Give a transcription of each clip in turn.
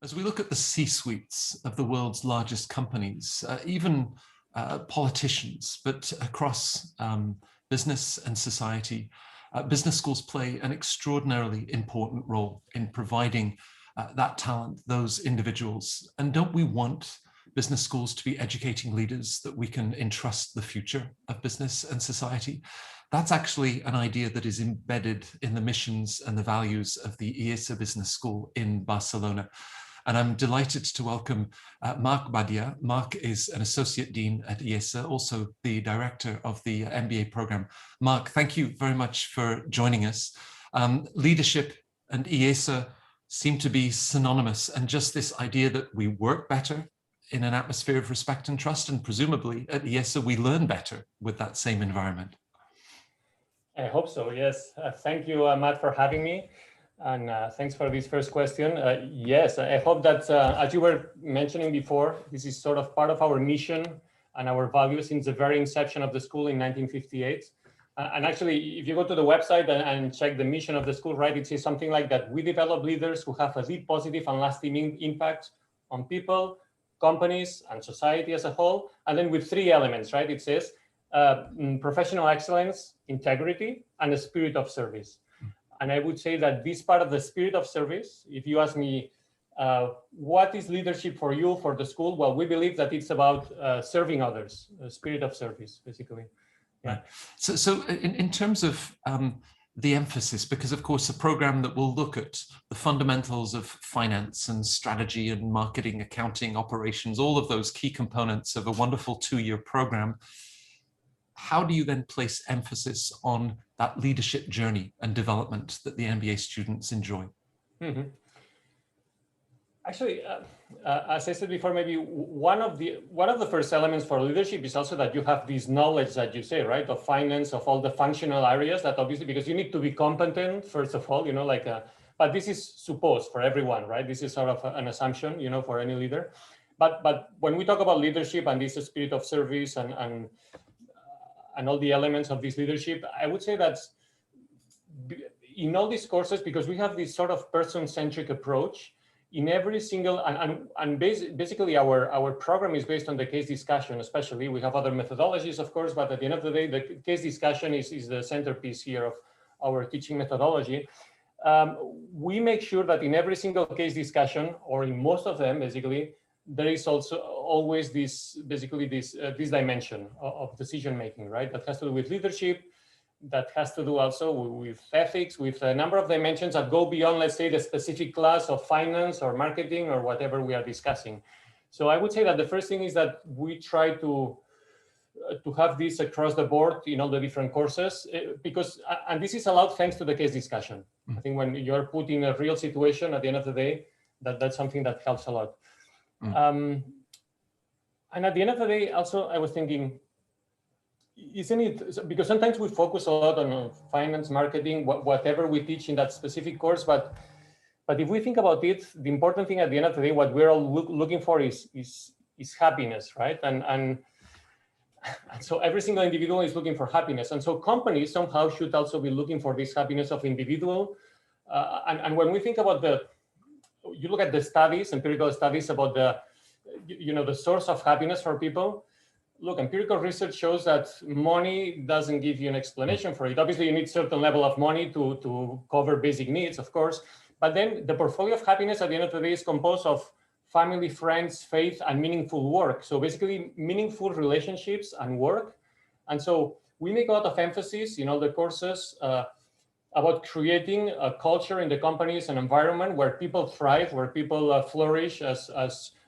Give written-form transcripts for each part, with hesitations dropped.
As we look at the C-suites of the world's largest companies, even politicians, but across business and society, business schools play an extraordinarily important role in providing that talent, those individuals. And don't we want business schools to be educating leaders that we can entrust the future of business and society? That's actually an idea that is embedded in the missions and the values of the IESE Business School in Barcelona. And I'm delighted to welcome Marc Badia. Marc is an Associate Dean at IESE, also the Director of the MBA program. Marc, thank you very much for joining us. Leadership and IESE seem to be synonymous, and just this idea that we work better in an atmosphere of respect and trust, and presumably at IESE we learn better with that same environment. I hope so, yes. Thank you, Matt, for having me. And thanks for this first question. Yes, I hope that, as you were mentioning before, this is sort of part of our mission and our values since the very inception of the school in 1958. And actually, if you go to the website and check the mission of the school, right, it says something like that: we develop leaders who have a deep, positive, and lasting impact on people, companies, and society as a whole. And then with three elements, right? It says professional excellence, integrity, and a spirit of service. And I would say that this part of the spirit of service, if you ask me, what is leadership for you, for the school? Well, we believe that it's about serving others, a spirit of service, basically. Yeah. Right. So in terms of the emphasis, because of course a program that will look at the fundamentals of finance and strategy and marketing, accounting, operations, all of those key components of a wonderful 2-year program, how do you then place emphasis on that leadership journey and development that the MBA students enjoy? Mm-hmm. Actually, as I said before, maybe one of the first elements for leadership is also that you have this knowledge that you say, right, of finance, of all the functional areas, that obviously, because you need to be competent, first of all, but this is supposed for everyone, right? This is sort of an assumption, for any leader. But when we talk about leadership and this spirit of service and all the elements of this leadership, I would say that in all these courses, because we have this sort of person-centric approach, in every single, basically our program is based on the case discussion, especially. We have other methodologies, of course, but at the end of the day, the case discussion is the centerpiece here of our teaching methodology. We make sure that in every single case discussion, or in most of them, basically, there is also always this dimension of decision making, right? That has to do with leadership, that has to do also with ethics, with a number of dimensions that go beyond, let's say, the specific class of finance or marketing or whatever we are discussing. So I would say that the first thing is that we try to have this across the board in all the different courses, and this is allowed thanks to the case discussion. I think when you're put in a real situation at the end of the day, that's something that helps a lot. And at the end of the day, also, I was thinking, isn't it, because sometimes we focus a lot on finance, marketing, whatever we teach in that specific course, but if we think about it, the important thing at the end of the day, what we're all looking for is happiness, right? And so every single individual is looking for happiness. And so companies somehow should also be looking for this happiness of individual. And when we think about you look at the studies, empirical studies about the source of happiness for people. Look, empirical research shows that money doesn't give you an explanation for it. Obviously, you need a certain level of money to cover basic needs, of course. But then the portfolio of happiness at the end of the day is composed of family, friends, faith, and meaningful work. So basically, meaningful relationships and work. And so we make a lot of emphasis in all the courses about creating a culture in the companies, an environment where people thrive, where people flourish as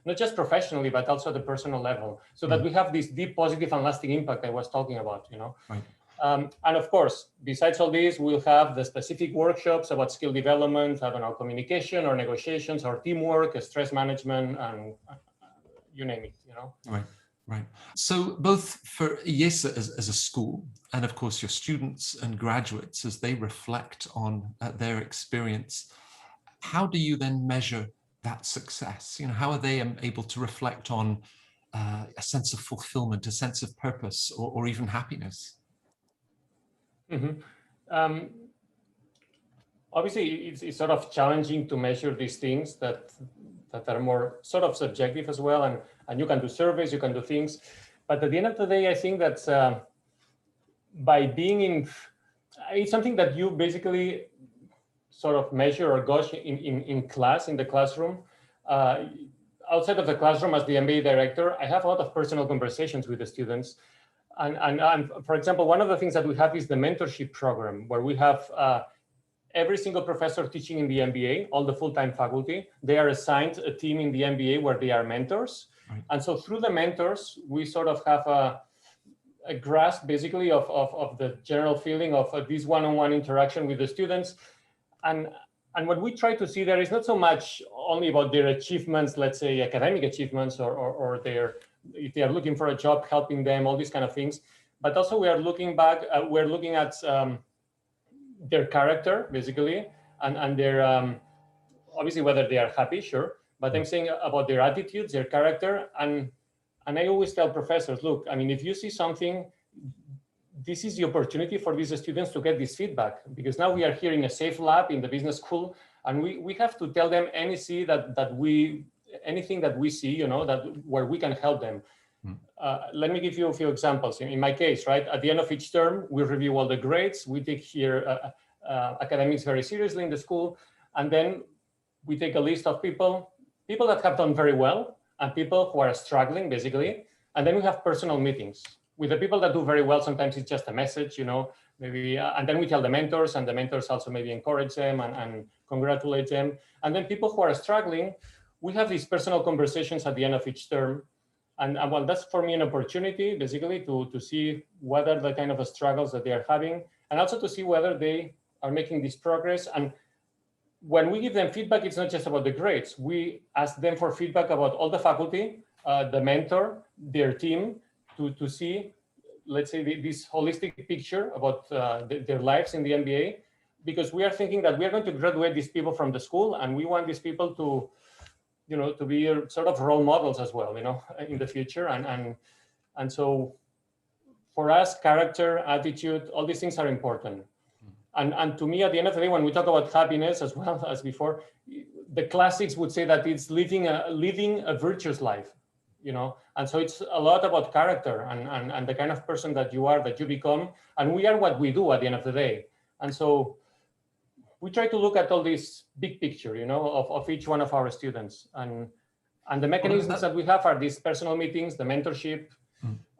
not just professionally, but also at the personal level, so that we have this deep, positive, and lasting impact I was talking about, Right. And of course, besides all this, we'll have the specific workshops about skill development, I don't know, communication or negotiations or teamwork, stress management, and you name it, Right. Right. So both for IESE as a school, and of course your students and graduates, as they reflect on their experience, how do you then measure that success? How are they able to reflect on a sense of fulfillment, a sense of purpose, or even happiness? Mm-hmm. Obviously, it's sort of challenging to measure these things that that are more sort of subjective as well. And you can do surveys, you can do things. But at the end of the day, I think that by being in, it's something that you basically sort of measure or gauge in class, in the classroom. Outside of the classroom, as the MBA director, I have a lot of personal conversations with the students. And for example, one of the things that we have is the mentorship program, where we have every single professor teaching in the MBA, all the full-time faculty, they are assigned a team in the MBA where they are mentors. Right. And so through the mentors, we sort of have a grasp basically of the general feeling of this one-on-one interaction with the students. And what we try to see there is not so much only about their achievements, let's say academic achievements, or their, if they are looking for a job, helping them, all these kind of things. But also we are looking back, we're looking at their character, basically, and their, obviously whether they are happy, sure, but I'm saying about their attitudes, their character. And I always tell professors, look, I mean, if you see something, this is the opportunity for these students to get this feedback, because now we are here in a safe lab in the business school, and we have to tell them anything that we see, you know, that where we can help them. Let me give you a few examples. In my case, right, at the end of each term, we review all the grades. We take here academics very seriously in the school, and then we take a list of people that have done very well and people who are struggling, basically, and then we have personal meetings. With the people that do very well, sometimes it's just a message, you know, maybe, and then we tell the mentors, and the mentors also maybe encourage them and congratulate them. And then people who are struggling, we have these personal conversations at the end of each term. And well, that's for me an opportunity, basically, to see what are the kind of struggles that they are having, and also to see whether they are making this progress. And when we give them feedback, it's not just about the grades. We ask them for feedback about all the faculty, the mentor, their team, to see, let's say, this holistic picture about their lives in the MBA, because we are thinking that we are going to graduate these people from the school, and we want these people to, you know, to be sort of role models as well, you know, in the future. And so for us, character, attitude, all these things are important. And to me, at the end of the day, when we talk about happiness as well as before, the classics would say that it's living a virtuous life. You know, and so it's a lot about character and the kind of person that you are, that you become, and we are what we do at the end of the day. And so we try to look at all this big picture, you know, of each one of our students, and the mechanisms that we have are these personal meetings, the mentorship,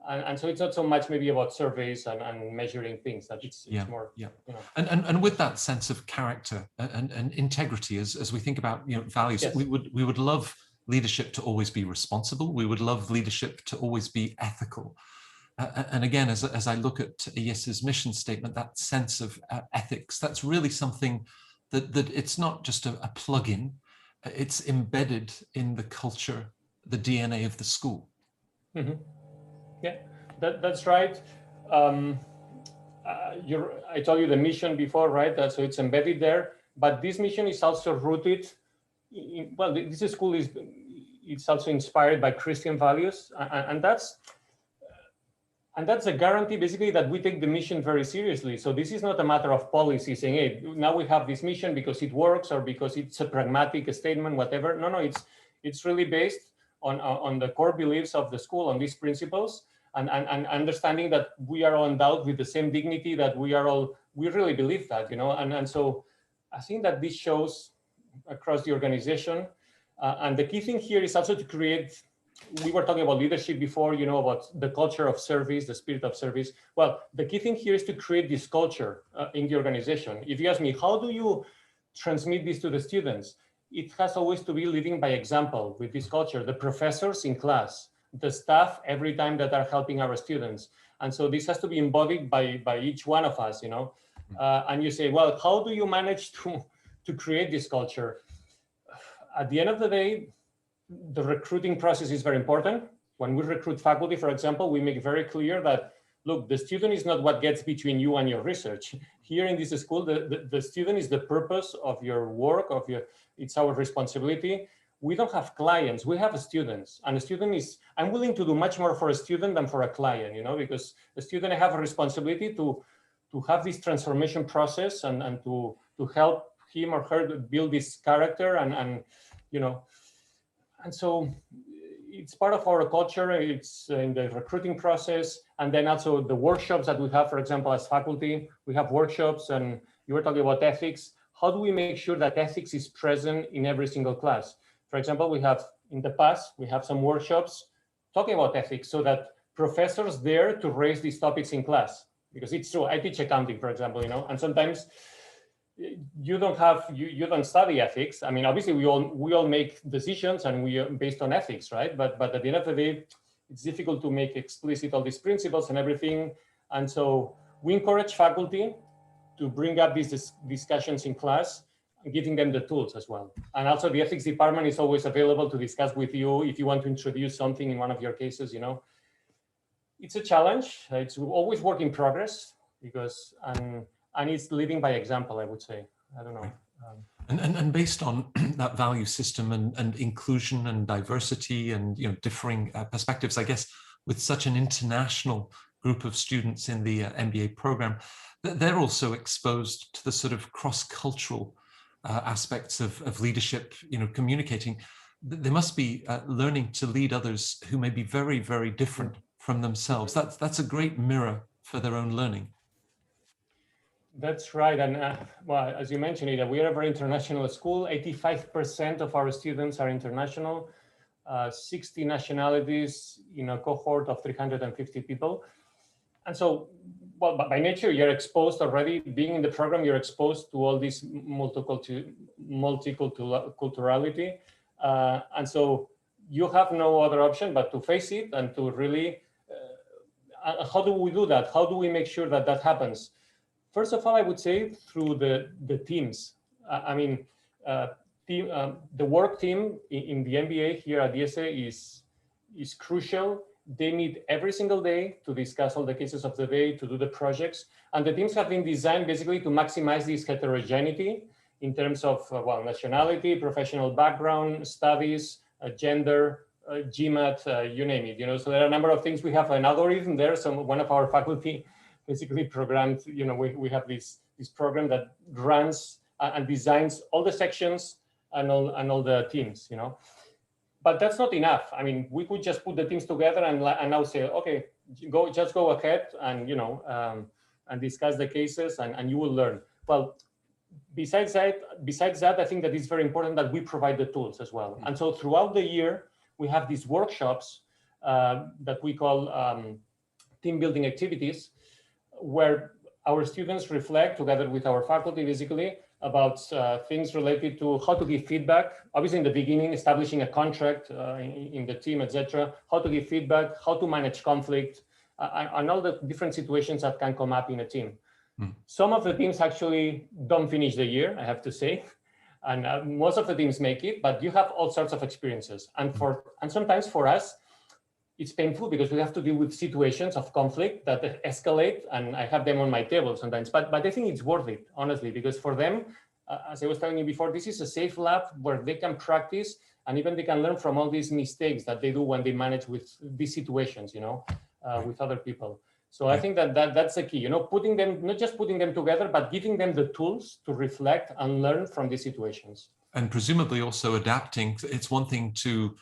and so it's not so much maybe about surveys and measuring things, that it's more, you know. And with that sense of character and integrity, as we think about, you know, values, yes, we would love leadership to always be responsible. We would love leadership to always be ethical. And again, as I look at IESE's mission statement, that sense of ethics, that's really something that it's not just a plug-in, it's embedded in the culture, the DNA of the school. Mm-hmm. Yeah, that's right. I told you the mission before, right? So it's embedded there, but this mission is also rooted well, this school it's also inspired by Christian values, and that's a guarantee, basically, that we take the mission very seriously. So this is not a matter of policy saying, hey, now we have this mission because it works or because it's a pragmatic statement, whatever. No, it's really based on the core beliefs of the school, on these principles, and understanding that we are all endowed with the same dignity, that we really believe that, you know, and so I think that this shows across the organization. And the key thing here is also to create, we were talking about leadership before, you know, about the culture of service, the spirit of service. Well, the key thing here is to create this culture in the organization. If you ask me, how do you transmit this to the students? It has always to be leading by example with this culture, the professors in class, the staff every time that are helping our students. And so this has to be embodied by each one of us, you know. And you say, well, how do you manage to create this culture? At the end of the day, the recruiting process is very important. When we recruit faculty, for example, we make very clear that, look, the student is not what gets between you and your research. Here in this school, the student is the purpose of your work, it's our responsibility. We don't have clients, we have students. And a student is, I'm willing to do much more for a student than for a client, you know, because the student have a responsibility to have this transformation process and to help him or her build this character and you know, And so it's part of our culture. It's in the recruiting process. And then also the workshops that we have, for example, as faculty, we have workshops, and you were talking about ethics. How do we make sure that ethics is present in every single class? For example, we have in the past, we have some workshops talking about ethics so that professors dare to raise these topics in class. Because it's true, I teach accounting, for example, and sometimes you don't study ethics. I mean, obviously we all make decisions and we are based on ethics, right? But at the end of the day, it's difficult to make explicit all these principles and everything. And so we encourage faculty to bring up these discussions in class, giving them the tools as well. And also the ethics department is always available to discuss with you if you want to introduce something in one of your cases, It's a challenge. It's always work in progress because, and it's living by example, I would say. I don't know. And based on that value system and inclusion and diversity and differing perspectives, I guess with such an international group of students in the MBA program, they're also exposed to the sort of cross-cultural aspects of leadership, communicating. They must be learning to lead others who may be very, very different from themselves. That's a great mirror for their own learning. That's right. And well, as you mentioned, Ida, we are a very international school. 85% of our students are international, 60 nationalities in a cohort of 350 people. And so, well, by nature, you're exposed already. Being in the program, you're exposed to all this multiculturality. And so you have no other option but to face it and to really, how do we do that? How do we make sure that that happens? First of all, I would say through the teams. The work team in the MBA here at IESE is crucial. They meet every single day to discuss all the cases of the day, to do the projects. And the teams have been designed basically to maximize this heterogeneity in terms of nationality, professional background, studies, gender, GMAT, you name it. So there are a number of things. We have an algorithm there. So one of our faculty basically programmed, we have this program that runs and designs all the sections and all the teams, But that's not enough. I mean, we could just put the teams together and now say, okay, just go ahead and and discuss the cases and you will learn. Well, besides that, I think that it's very important that we provide the tools as well. And so throughout the year, we have these workshops that we call team building activities, where our students reflect together with our faculty, basically, about things related to how to give feedback. Obviously, in the beginning, establishing a contract in the team, etc. How to give feedback, how to manage conflict, and all the different situations that can come up in a team. Some of the teams actually don't finish the year, I have to say, and most of the teams make it. But you have all sorts of experiences, and sometimes for us, it's painful because we have to deal with situations of conflict that escalate, and I have them on my table sometimes. But I think it's worth it, honestly, because for them, as I was telling you before, this is a safe lab where they can practice and even they can learn from all these mistakes that they do when they manage with these situations, with other people. So I think that's the key, putting them, not just putting them together, but giving them the tools to reflect and learn from these situations. And presumably also adapting. It's one thing to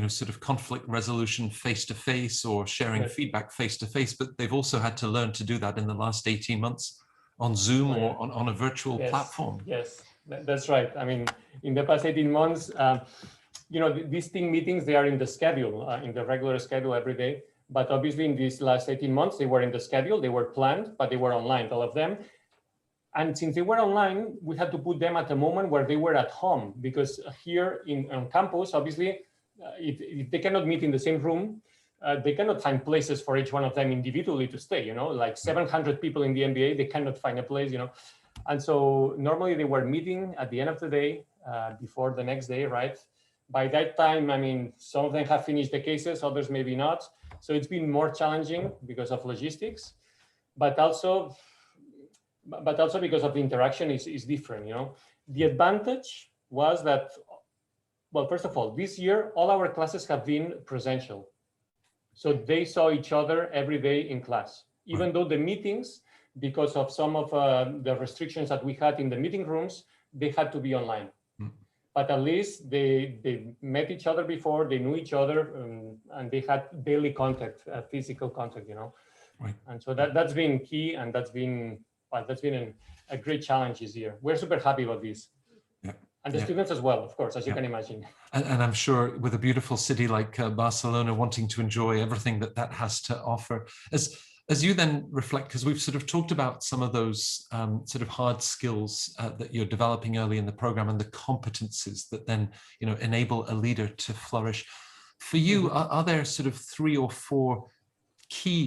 sort of conflict resolution face-to-face or sharing feedback face-to-face, but they've also had to learn to do that in the last 18 months on Zoom or on a virtual platform. Yes, that's right. I mean, in the past 18 months, these team meetings, they are in the schedule, in the regular schedule every day. But obviously in these last 18 months, they were in the schedule, they were planned, but they were online, all of them. And since they were online, we had to put them at a moment where they were at home, because here on campus, obviously, if they cannot meet in the same room, they cannot find places for each one of them individually to stay, like 700 people in the MBA, they cannot find a place, And so normally they were meeting at the end of the day, before the next day, right? By that time, I mean, some of them have finished the cases, others maybe not. So it's been more challenging because of logistics, but also because of the interaction is different, The advantage was that, well, first of all, this year, all our classes have been presential. So they saw each other every day in class, even though the meetings, because of some of the restrictions that we had in the meeting rooms, they had to be online. but at least they met each other before, they knew each other, and they had daily contact, physical contact, you know. Right. And so that's been key, and that's been a great challenge this year. We're super happy about this. Yeah. And the students as well, of course, as you Yeah. can imagine. And I'm sure with a beautiful city like Barcelona, wanting to enjoy everything that has to offer. As you then reflect, because we've sort of talked about some of those sort of hard skills that you're developing early in the program and the competencies that then, you know, enable a leader to flourish. For you, are there sort of 3 or 4 key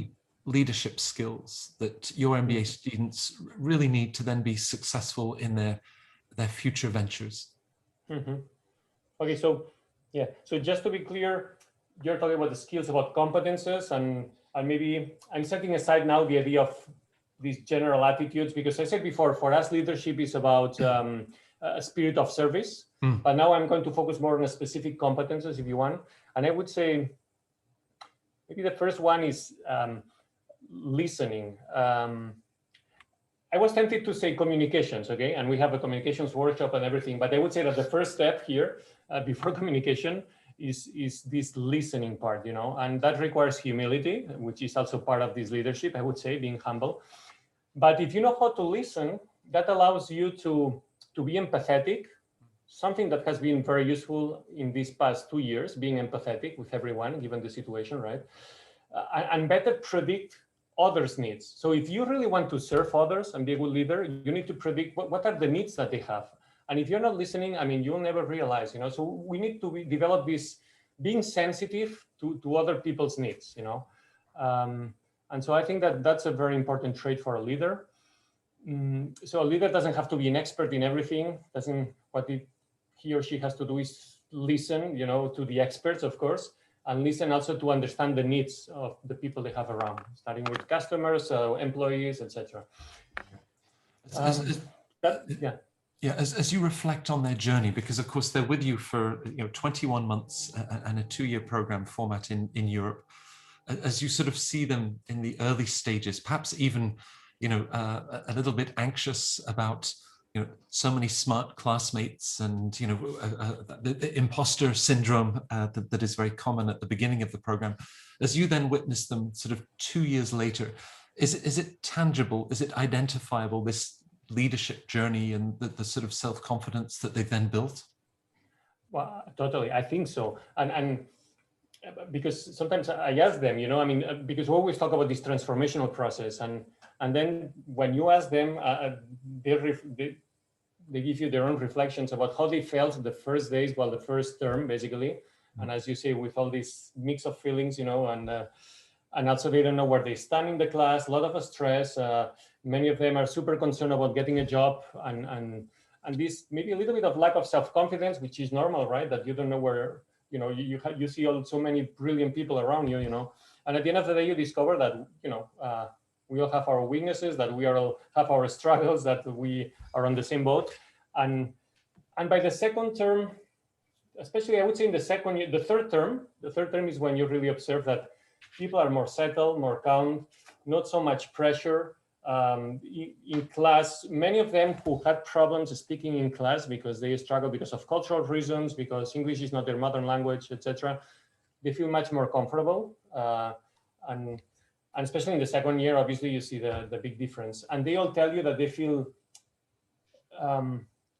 leadership skills that your MBA students really need to then be successful in their future ventures? Okay, so yeah, so just to be clear, you're talking about the skills, about competences, and maybe I'm setting aside now the idea of these general attitudes, because I said before, for us, leadership is about a spirit of service, but now I'm going to focus more on specific competences, if you want. And I would say maybe the first one is listening. I was tempted to say communications, okay? And we have a communications workshop and everything, but I would say that the first step here before communication is this listening part, you know, and that requires humility, which is also part of this leadership, I would say, being humble. But if you know how to listen, that allows you to be empathetic, something that has been very useful in these past 2 years, being empathetic with everyone, given the situation, right? And better predict others' needs. So if you really want to serve others and be a good leader, you need to predict what are the needs that they have. And if you're not listening, I mean, you'll never realize, you know, so we need to develop this being sensitive to other people's needs, you know. And so I think that that's a very important trait for a leader. So a leader doesn't have to be an expert in everything. What he or she has to do is listen, you know, to the experts, of course, and listen also to understand the needs of the people they have around, starting with customers, employees, etc. As you reflect on their journey, because of course they're with you for 21 months and a 2-year program format in Europe, as you sort of see them in the early stages, perhaps even a little bit anxious about so many smart classmates and the imposter syndrome that is very common at the beginning of the program, as you then witness them sort of 2 years later, is it tangible, is it identifiable, this leadership journey and the sort of self-confidence that they've then built? Well, totally, I think so. And because sometimes I ask them, because we always talk about this transformational process, and then when you ask them, they give you their own reflections about how they felt the first days, the first term, basically. And as you say, with all this mix of feelings, and also they don't know where they stand in the class, a lot of stress. Many of them are super concerned about getting a job, and this maybe a little bit of lack of self-confidence, which is normal, right? That you don't know where, you see so many brilliant people around you, and at the end of the day, you discover that, we all have our weaknesses, that we all have our struggles, that we are on the same boat. And by the second term, especially I would say in the second year, the third term is when you really observe that people are more settled, more calm, not so much pressure. In class, many of them who had problems speaking in class because they struggle because of cultural reasons, because English is not their mother language, etc., they feel much more comfortable. And especially in the second year, obviously, you see the big difference. And they all tell you that they feel,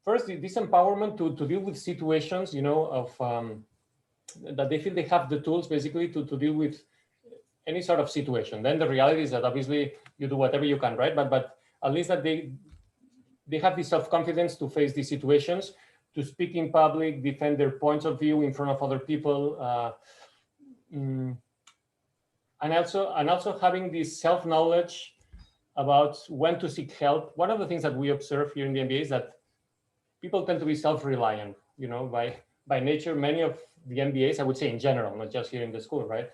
first, this empowerment to deal with situations, that they feel they have the tools, basically, to deal with any sort of situation. Then the reality is that obviously you do whatever you can, right? But at least that they have the self-confidence to face these situations, to speak in public, defend their points of view in front of other people, and also having this self-knowledge about when to seek help. One of the things that we observe here in the MBA is that people tend to be self-reliant, by nature. Many of the MBAs, I would say in general, not just here in the school, right?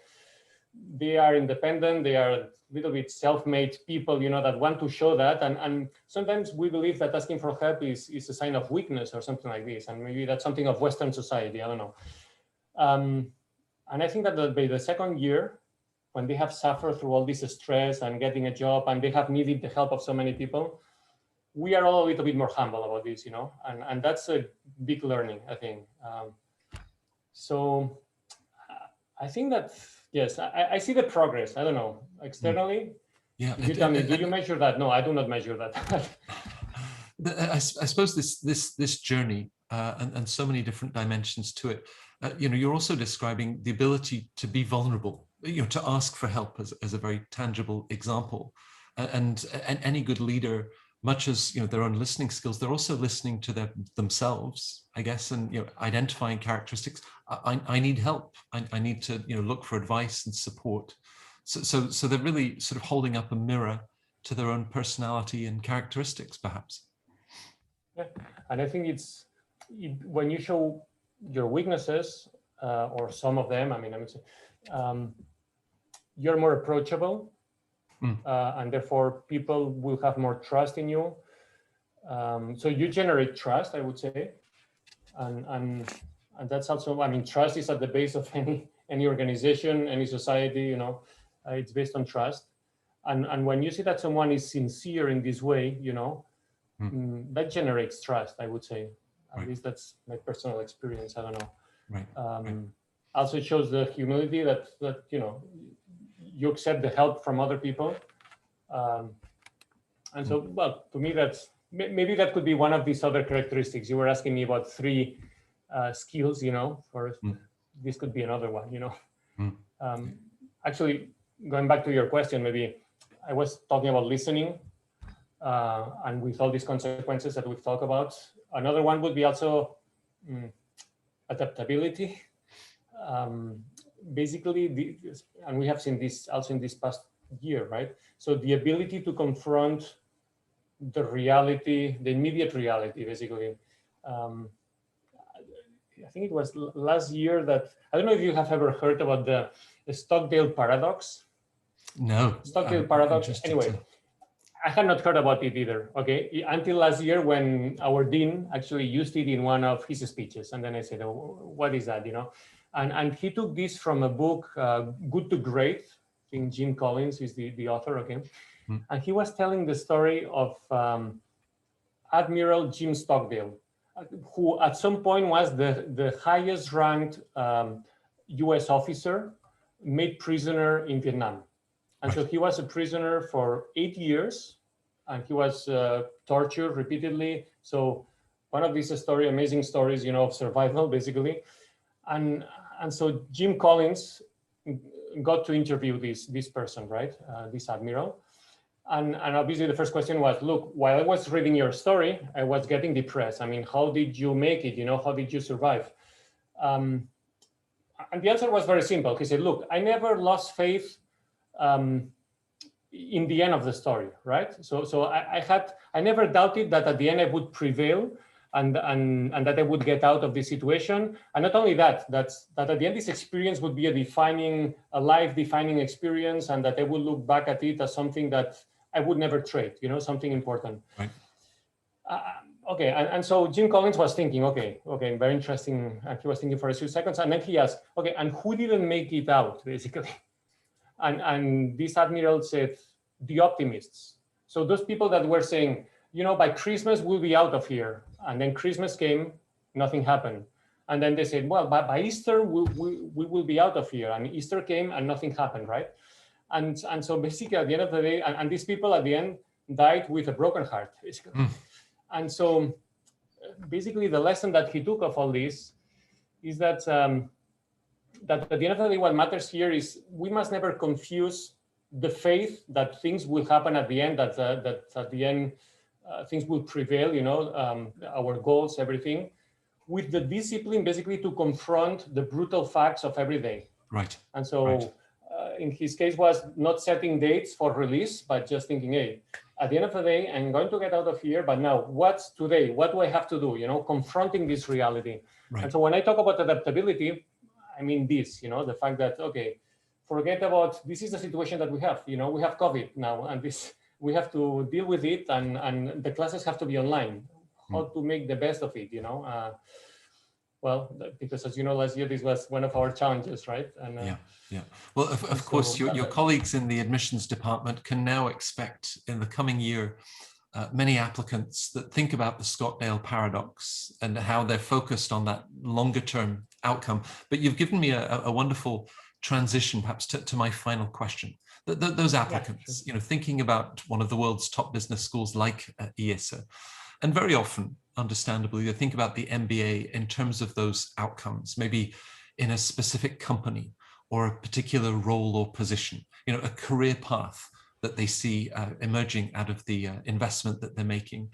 They are independent, they are a little bit self-made people, that want to show that. And sometimes we believe that asking for help is a sign of weakness or something like this. And maybe that's something of Western society, I don't know. And I think that by the second year, when they have suffered through all this stress and getting a job, and they have needed the help of so many people, we are all a little bit more humble about this, you know, and that's a big learning, I think. So I think that, yes, I see the progress. I don't know, externally. Yeah. You tell me, do you measure that? No, I do not measure that. I suppose this journey and so many different dimensions to it. You know, you're also describing the ability to be vulnerable, you know, to ask for help as a very tangible example. And any good leader, much as, you know, their own listening skills, they're also listening to themselves, I guess, and, you know, identifying characteristics. I need help. I need to, you know, look for advice and support. So they're really sort of holding up a mirror to their own personality and characteristics, perhaps. Yeah. And I think when you show your weaknesses, or some of them, I would say, you're more approachable, and therefore people will have more trust in you. So you generate trust, I would say, and that's also, trust is at the base of any organization, any society. You know, it's based on trust, and when you see that someone is sincere in this way, you know, that generates trust, I would say. At least that's my personal experience. I don't know. Also, it shows the humility that you know, you accept the help from other people. And so, well, to me, that's maybe that could be one of these other characteristics. You were asking me about 3 skills, you know, for this could be another one, you know. Actually, going back to your question, maybe I was talking about listening, and with all these consequences that we've talked about. Another one would be also adaptability. Basically, and we have seen this also in this past year, right? So the ability to confront the reality, the immediate reality, basically. I think it was last year that, I don't know if you have ever heard about the Stockdale paradox. No. Stockdale paradox. Anyway, I had not heard about it either, okay? Until last year when our dean actually used it in one of his speeches. And then I said, oh, what is that, you know? And he took this from a book, Good to Great. I think Jim Collins is the author, okay? And he was telling the story of Admiral Jim Stockdale, who at some point was the highest ranked US officer made prisoner in Vietnam. And so he was a prisoner for 8 years, and he was tortured repeatedly. So one of these amazing stories, you know, of survival, basically. And so Jim Collins got to interview this person, right? This admiral. And obviously the first question was, look, while I was reading your story, I was getting depressed. I mean, how did you make it? You know, how did you survive? And the answer was very simple. He said, look, I never lost faith in the end of the story, right? So I never doubted that at the end I would prevail and that I would get out of this situation. And not only that, that at the end this experience would be a life-defining experience, and that I would look back at it as something that I would never trade, you know, something important. Right. Okay, and so Jim Collins was thinking, okay, very interesting. And he was thinking for a few seconds, and then he asked, okay, and who didn't make it out, basically? And this admiral said, the optimists. So those people that were saying, you know, by Christmas we'll be out of here. And then Christmas came, nothing happened. And then they said, well, by Easter we will be out of here. And Easter came and nothing happened, right? And so basically at the end of the day, and these people at the end died with a broken heart, basically. And so basically the lesson that he took of all this is that that at the end of the day, what matters here is we must never confuse the faith that things will happen at the end, that at the end things will prevail, you know, our goals, everything, with the discipline basically to confront the brutal facts of every day. Right. And so in his case was not setting dates for release, but just thinking, hey, at the end of the day, I'm going to get out of here, but now what's today? What do I have to do? You know, confronting this reality. Right. And so when I talk about adaptability, I mean this, you know, the fact that, okay, forget about, this is the situation that we have, you know, we have COVID now, and this, we have to deal with it, and the classes have to be online. How to make the best of it, you know? Well, because as you know, last year, this was one of our challenges, right? And yeah. Well, of course, your colleagues in the admissions department can now expect in the coming year many applicants that think about the Scottsdale paradox and how they're focused on that longer term outcome. But you've given me a wonderful transition perhaps to my final question. Those applicants, Yeah, sure. Thinking about one of the world's top business schools like IESE, and very often, understandably, they think about the MBA in terms of those outcomes, maybe in a specific company or a particular role or position, a career path that they see emerging out of the investment that they're making.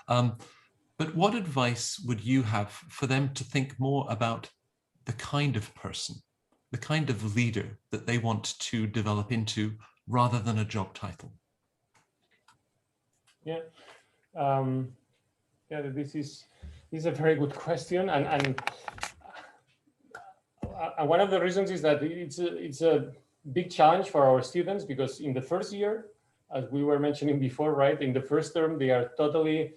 But what advice would you have for them to think more about the kind of person, the kind of leader that they want to develop into rather than a job title? Yeah. Yeah, this is a very good question, and one of the reasons is that it's a big challenge for our students, because in the first year, as we were mentioning before, right, in the first term, they are totally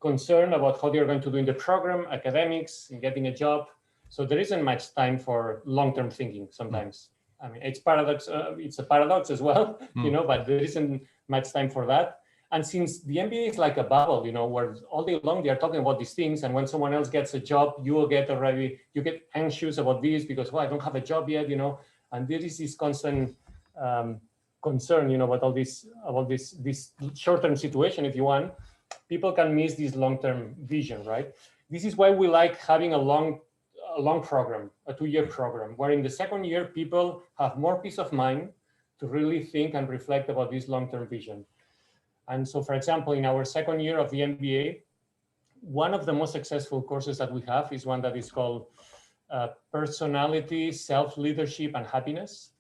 concerned about how they're going to do in the program, academics, and getting a job. So there isn't much time for long-term thinking sometimes. I mean, it's a paradox as well, but there isn't much time for that. And since the MBA is like a bubble, where all day long they are talking about these things, and when someone else gets a job, you get anxious about this because, well, I don't have a job yet, and there is this constant concern, about this short-term situation, if you want. People can miss this long-term vision, right? This is why we like having a long program, a 2-year program, where in the second year, people have more peace of mind to really think and reflect about this long-term vision. And so, for example, in our second year of the MBA, one of the most successful courses that we have is one that is called Personality, Self-Leadership, and Happiness,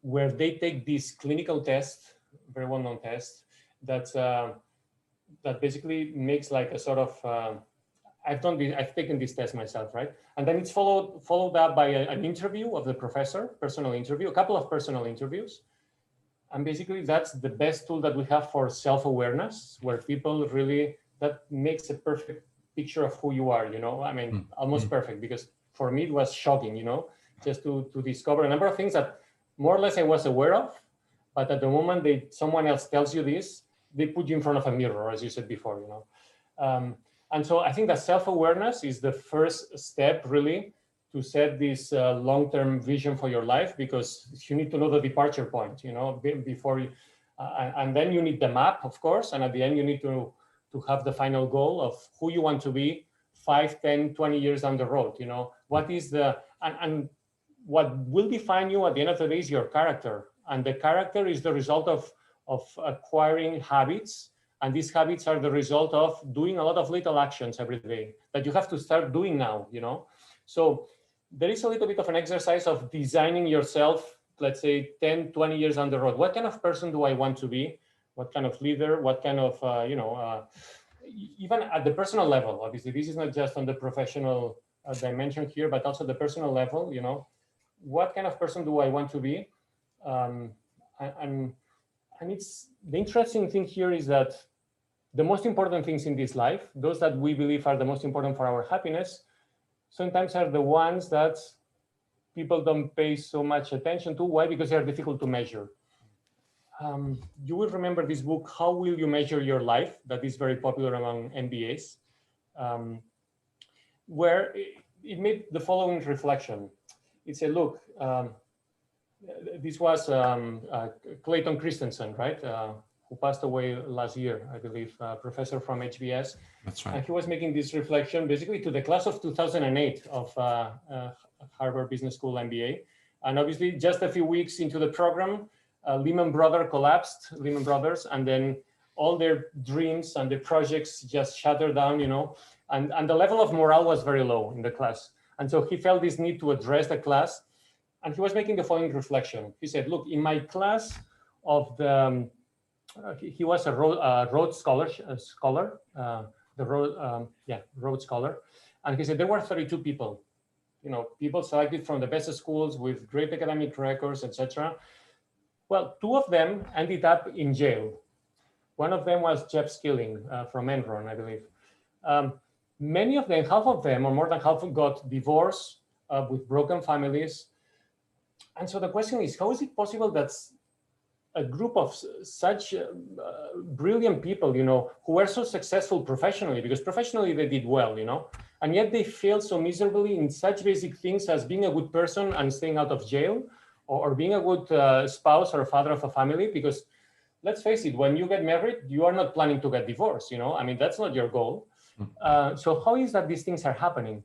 where they take this clinical test, very well-known test, that basically makes like a sort of, I've taken this test myself, right? And then it's followed up by an interview of the professor, personal interview, a couple of personal interviews. And basically, that's the best tool that we have for self-awareness, where people really, that makes a perfect picture of who you are, I mean, almost perfect, because for me, it was shocking, just to discover a number of things that more or less I was aware of, but at the moment someone else tells you this, they put you in front of a mirror, as you said before, and so I think that self-awareness is the first step, really, to set this long-term vision for your life, because you need to know the departure point, before you, and then you need the map, of course, and at the end you need to have the final goal of who you want to be 5, 10, 20 years down the road. What is and what will define you at the end of the day is your character, and the character is the result of acquiring habits, and these habits are the result of doing a lot of little actions every day that you have to start doing now. So there is a little bit of an exercise of designing yourself, let's say 10, 20 years down the road. What kind of person do I want to be? What kind of leader? What kind of, even at the personal level, obviously, this is not just on the professional dimension here, but also the personal level, what kind of person do I want to be? And it's, the interesting thing here is that the most important things in this life, those that we believe are the most important for our happiness, sometimes are the ones that people don't pay so much attention to. Why? Because they're difficult to measure. You will remember this book, How Will You Measure Your Life? That is very popular among MBAs, where it made the following reflection. It said, look, this was Clayton Christensen, right? Who passed away last year, I believe, professor from HBS. That's right. And he was making this reflection basically to the class of 2008 of Harvard Business School MBA. And obviously, just a few weeks into the program, Lehman Brothers, and then all their dreams and the projects just shattered down, and the level of morale was very low in the class. And so he felt this need to address the class. And he was making the following reflection. He said, look, in my class of the, he was a Rhodes Scholar, Rhodes Scholar. And he said, there were 32 people, people selected from the best schools with great academic records, etc. Well, 2 of them ended up in jail. One of them was Jeff Skilling from Enron, I believe. Many of them, half of them, or more than half, got divorced with broken families. And so the question is, how is it possible that a group of such brilliant people, you know, who were so successful professionally, because professionally they did well, you know, and yet they failed so miserably in such basic things as being a good person and staying out of jail, or being a good spouse or a father of a family. Because let's face it, when you get married, you are not planning to get divorced, you know, I mean, that's not your goal. So how is that these things are happening?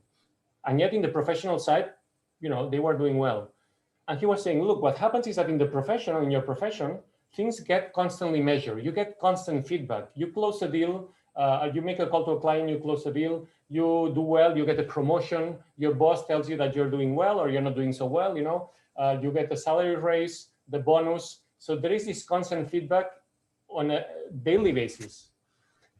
And yet in the professional side, you know, they were doing well. And he was saying, look, what happens is that in your profession, things get constantly measured. You get constant feedback. You close a deal, you make a call to a client, you close a deal, you do well, you get a promotion, your boss tells you that you're doing well or you're not doing so well, you know, you get a salary raise, the bonus. So there is this constant feedback on a daily basis.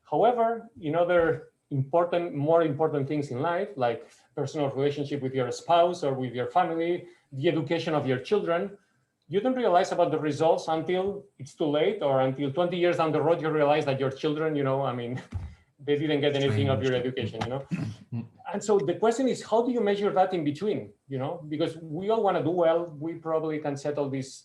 However, in other more important things in life, like personal relationship with your spouse or with your family, the education of your children, you don't realize about the results until it's too late, or until 20 years down the road, you realize that your children, you know, I mean, they didn't get anything of your education, you know? And so the question is, how do you measure that in between, you know? Because we all want to do well. We probably can set all these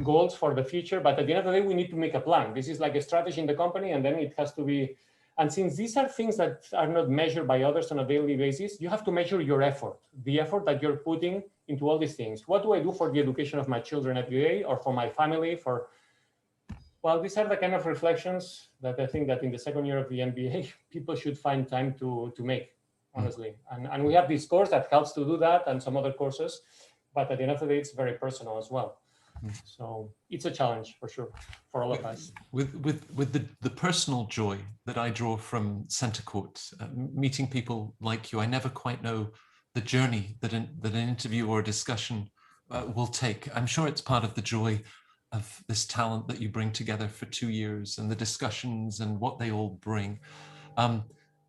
goals for the future, but at the end of the day, we need to make a plan. This is like a strategy in the company, and then it has to be. And since these are things that are not measured by others on a daily basis, you have to measure your effort, the effort that you're putting into all these things. What do I do for the education of my children every day, or for my family? Well, these are the kind of reflections that I think that in the second year of the MBA, people should find time to make, honestly. And we have this course that helps to do that, and some other courses, but at the end of the day, it's very personal as well. So it's a challenge for sure for all of us. With the personal joy that I draw from Center Court, meeting people like you, I never quite know the journey that an interview or a discussion will take. I'm sure it's part of the joy of this talent that you bring together for 2 years, and the discussions and what they all bring.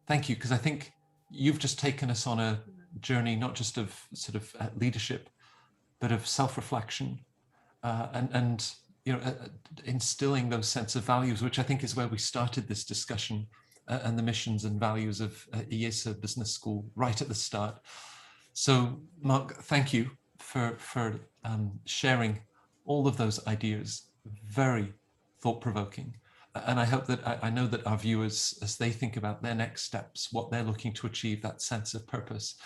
Thank you, because I think you've just taken us on a journey, not just of sort of leadership, but of self-reflection. And you know, instilling those sense of values, which I think is where we started this discussion, and the missions and values of IESE Business School right at the start. So, Marc, thank you for sharing all of those ideas. Very thought-provoking, and I hope that I know that our viewers, as they think about their next steps, what they're looking to achieve, that sense of purpose,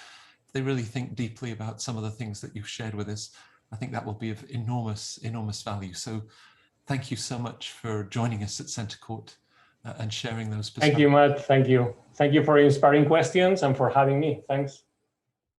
if they really think deeply about some of the things that you've shared with us, I think that will be of enormous value. So thank you so much for joining us at Center Court and sharing those perspectives. Thank you, Matt. Thank you. Thank you for inspiring questions and for having me. Thanks.